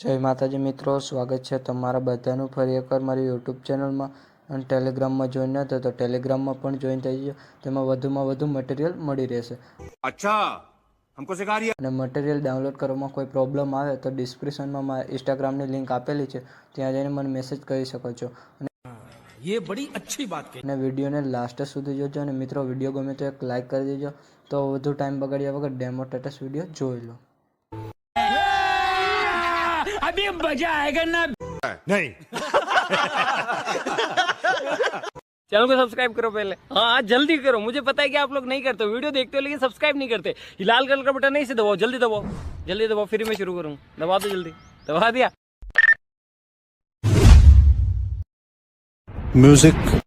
જય માતાજી મિત્રો, સ્વાગત છે તમારા બધાનું ફરી એકવાર મારી યુટ્યુબ ચેનલમાં અને ટેલિગ્રામમાં જોઈન ન થયો તો ટેલિગ્રામમાં પણ જોઈન થઈ ગયો. તેમાં વધુમાં વધુ મટીરિયલ મળી રહેશે. अच्छा हमको सिखा रही है। અને મટીરિયલ ડાઉનલોડ કરવામાં કોઈ પ્રોબ્લેમ આવે તો ડિસ્ક્રિપ્શનમાં મારા ઇન્સ્ટાગ્રામની લિંક આપેલી છે, ત્યાં જઈને મને મેસેજ કરી શકો છો. ये बड़ी अच्छी बात कही। અને વિડીયોને લાસ્ટ સુધી જોજો. અને મિત્રો, વિડીયો ગમે તો એક લાઇક કરી દેજો. તો વધુ ટાઈમ બગાડ્યા વગર ડેમો સ્ટેટસ વિડીયો જોઈ લો. अभी मजा आएगा ना। नहीं चैनल को सब्सक्राइब करो पहले। हाँ जल्दी करो, मुझे पता है कि आप लोग नहीं करते, वीडियो देखते हो लेकिन सब्सक्राइब नहीं करते। ये लाल कलर का बटन नहीं से दबाओ, जल्दी दबाओ, जल्दी दबाओ, फिर मैं शुरू करूँ। दबा दो जल्दी, दबा दिया। म्यूजिक